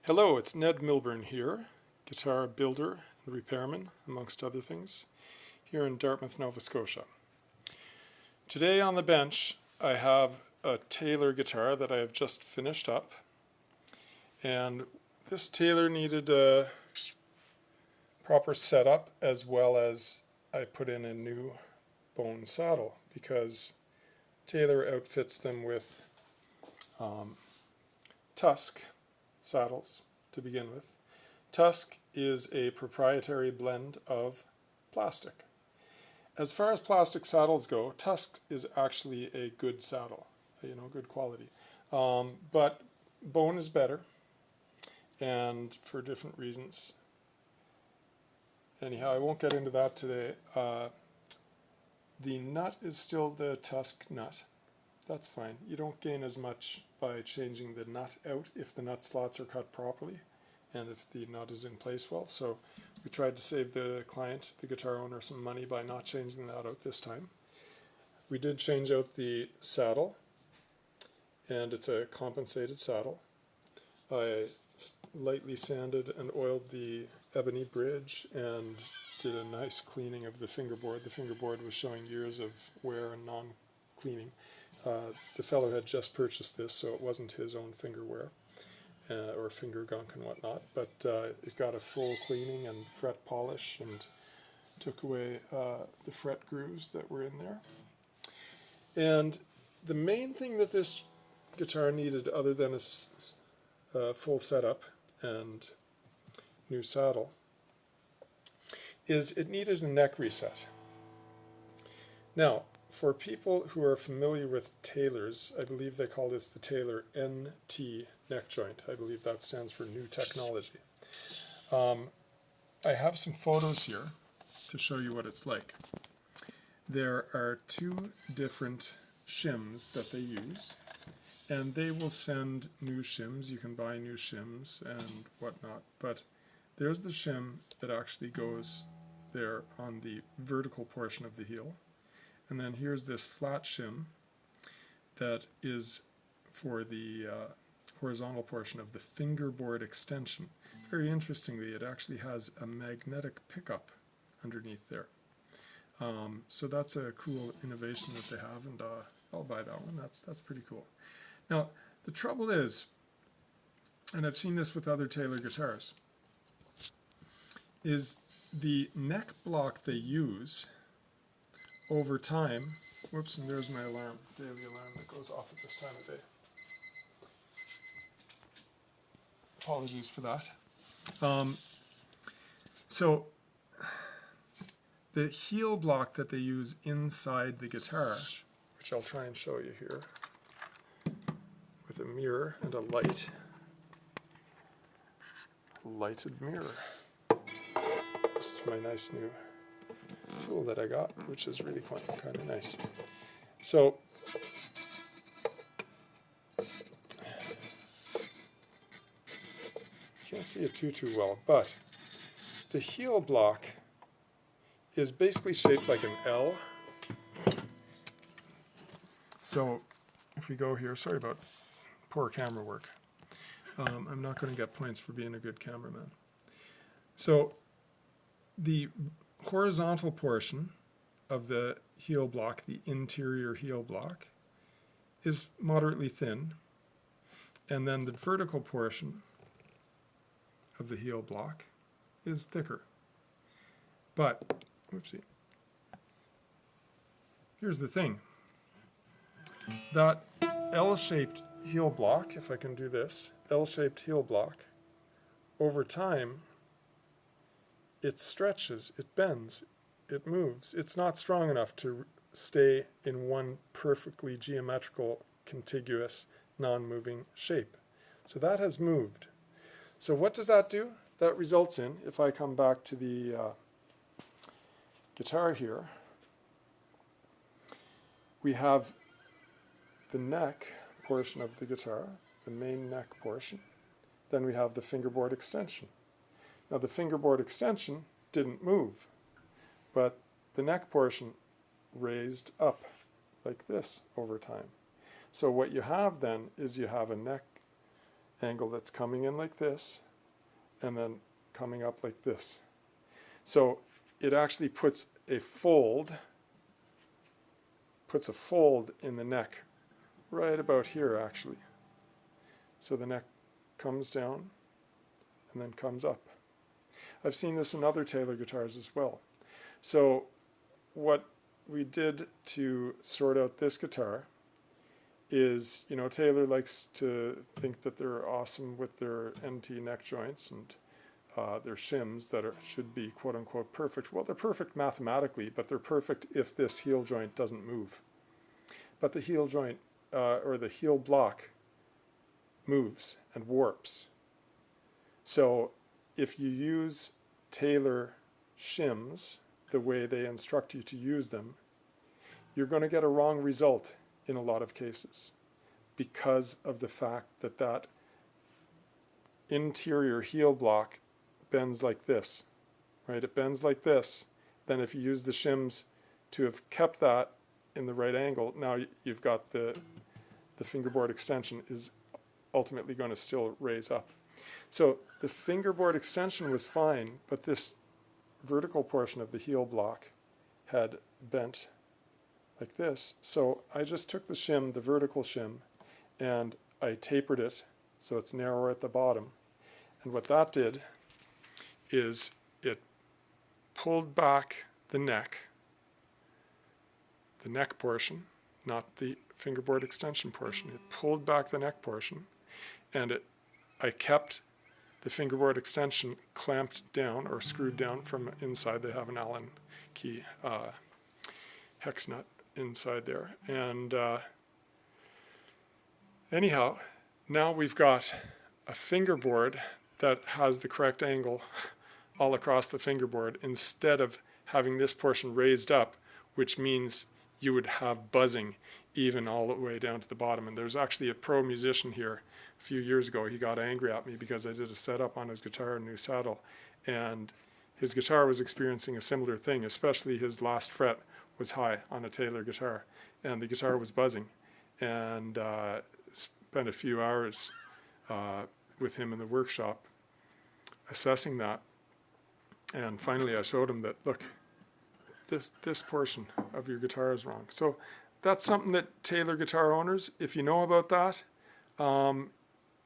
Hello, it's Ned Milburn here, guitar builder and repairman, amongst other things, here in Dartmouth, Nova Scotia. Today on the bench I have a Taylor guitar that I have just finished up, and this Taylor needed a proper setup as well as I put in a new bone saddle because Taylor outfits them with Tusk saddles to begin with. Tusk is a proprietary blend of plastic. As far as plastic saddles go, Tusk is actually a good saddle, good quality. But bone is better, and for different reasons. Anyhow, I won't get into that today. The nut is still the Tusk nut. That's fine. You don't gain as much by changing the nut out if the nut slots are cut properly and if the nut is in place well. So we tried to save the client, the guitar owner, some money by not changing that out this time. We did change out the saddle, and it's a compensated saddle. I lightly sanded and oiled the ebony bridge and did a nice cleaning of the fingerboard. The fingerboard was showing years of wear and non-cleaning. The fellow had just purchased this, so it wasn't his own fingerware or finger gunk and whatnot, but it got a full cleaning and fret polish and took away the fret grooves that were in there. And the main thing that this guitar needed, other than a full setup and new saddle, is it needed a neck reset. Now, for people who are familiar with Taylors, I believe they call this the Taylor NT neck joint. I believe that stands for New Technology. I have some photos here to show you what it's like. There are two different shims that they use, and they will send new shims. You can buy new shims and whatnot, but there's the shim that actually goes there on the vertical portion of the heel. And then here's this flat shim that is for the horizontal portion of the fingerboard extension. Very interestingly, it actually has a magnetic pickup underneath there. So that's a cool innovation that they have, and I'll buy that one. That's pretty cool. Now, the trouble is, and I've seen this with other Taylor guitars, is the neck block they use over time. Whoops, and there's my alarm, daily alarm that goes off at this time of day. Apologies for that. So the heel block that they use inside the guitar, which I'll try and show you here with a mirror and a light. Lighted mirror. This is my nice new tool that I got, which is really kind of nice. So can't see it too well, but the heel block is basically shaped like an L. So if we go here, sorry about poor camera work. I'm not going to get points for being a good cameraman. So the horizontal portion of the heel block, the interior heel block, is moderately thin, and then the vertical portion of the heel block is thicker. But, whoopsie, here's the thing. That L-shaped heel block, if I can do this, L-shaped heel block, over time, it stretches, it bends, it moves. It's not strong enough to stay in one perfectly geometrical, contiguous, non-moving shape. So that has moved. So what does that do? That results in, if I come back to the guitar here, we have the neck portion of the guitar, the main neck portion. Then we have the fingerboard extension. Now the fingerboard extension didn't move, but the neck portion raised up like this over time. So what you have then is you have a neck angle that's coming in like this and then coming up like this. So it actually puts a fold in the neck right about here actually. So the neck comes down and then comes up. I've seen this in other Taylor guitars as well. So what we did to sort out this guitar is, you know, Taylor likes to think that they're awesome with their NT neck joints and their shims that should be quote-unquote perfect. Well, they're perfect mathematically, but they're perfect if this heel joint doesn't move. But the heel joint or the heel block moves and warps. So if you use Taylor shims the way they instruct you to use them, you're going to get a wrong result in a lot of cases because of the fact that that interior heel block bends like this, right? It bends like this. Then if you use the shims to have kept that in the right angle, now you've got the fingerboard extension is ultimately going to still raise up. So the fingerboard extension was fine, but this vertical portion of the heel block had bent like this. So I just took the shim, the vertical shim, and I tapered it so it's narrower at the bottom. And what that did is it pulled back the neck portion, not the fingerboard extension portion. It pulled back the neck portion, and I kept the fingerboard extension clamped down or screwed down from inside. They have an Allen key hex nut inside there. And anyhow, now we've got a fingerboard that has the correct angle all across the fingerboard instead of having this portion raised up, which means you would have buzzing even all the way down to the bottom. And there's actually a pro musician here a few years ago. He got angry at me because I did a setup on his guitar, a new saddle, and his guitar was experiencing a similar thing, especially his last fret was high on a Taylor guitar, and the guitar was buzzing. And spent a few hours with him in the workshop assessing that. And finally I showed him that, look, this portion of your guitar is wrong. So that's something that Taylor guitar owners, if you know about that,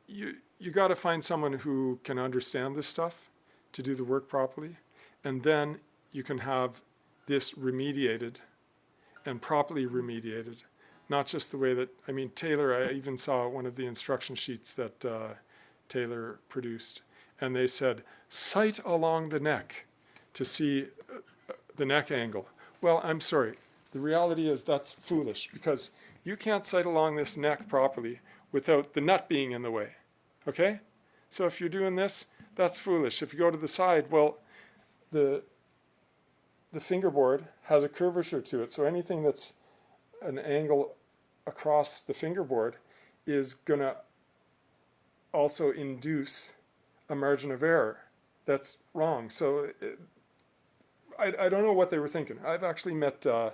you got to find someone who can understand this stuff to do the work properly, and then you can have this remediated and properly remediated, not just the way that, I mean, Taylor, I even saw one of the instruction sheets that Taylor produced, and they said, sight along the neck to see the neck angle. Well, I'm sorry. The reality is that's foolish, because you can't sight along this neck properly without the nut being in the way. Okay? So if you're doing this, that's foolish. If you go to the side, well, the fingerboard has a curvature to it, so anything that's an angle across the fingerboard is going to also induce a margin of error. That's wrong. So I don't know what they were thinking. I've actually met, I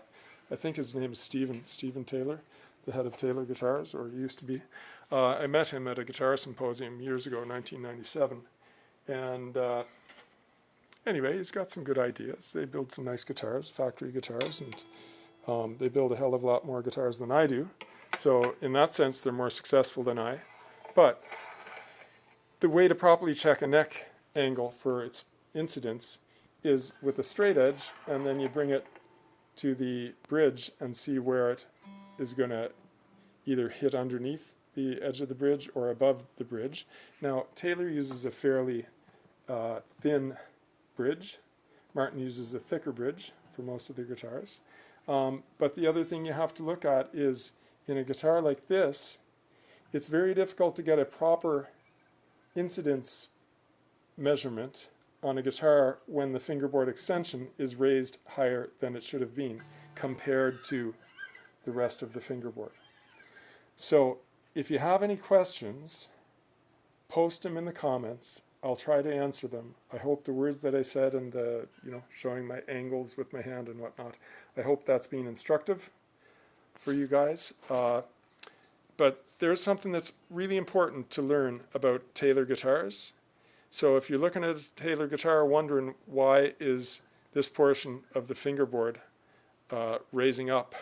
think his name is Stephen Taylor, the head of Taylor Guitars, or he used to be. I met him at a guitar symposium years ago, 1997. And anyway, he's got some good ideas. They build some nice guitars, factory guitars, and they build a hell of a lot more guitars than I do. So in that sense, they're more successful than I. But the way to properly check a neck angle for its incidence is with a straight edge, and then you bring it to the bridge and see where it is going to either hit underneath the edge of the bridge or above the bridge. Now, Taylor uses a fairly thin bridge. Martin uses a thicker bridge for most of their guitars. But the other thing you have to look at is, in a guitar like this, it's very difficult to get a proper incidence measurement on a guitar when the fingerboard extension is raised higher than it should have been compared to the rest of the fingerboard. So if you have any questions, post them in the comments. I'll try to answer them. I hope the words that I said and the, showing my angles with my hand and whatnot, I hope that's been instructive for you guys. But there's something that's really important to learn about Taylor guitars. So if you're looking at a Taylor guitar wondering why is this portion of the fingerboard raising up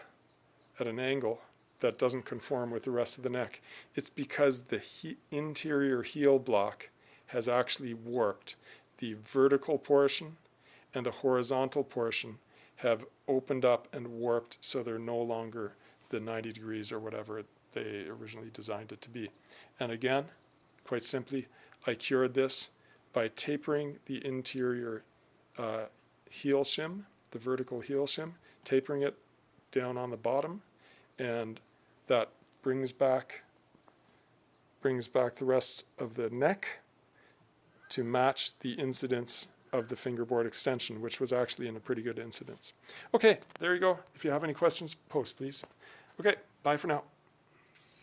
at an angle that doesn't conform with the rest of the neck, it's because the interior heel block has actually warped. The vertical portion and the horizontal portion have opened up and warped, so they're no longer the 90 degrees or whatever they originally designed it to be. And again, quite simply, I cured this by tapering the interior heel shim, the vertical heel shim, tapering it down on the bottom, and that brings back the rest of the neck to match the incidence of the fingerboard extension, which was actually in a pretty good incidence. Okay, there you go. If you have any questions, post, please. Okay, bye for now.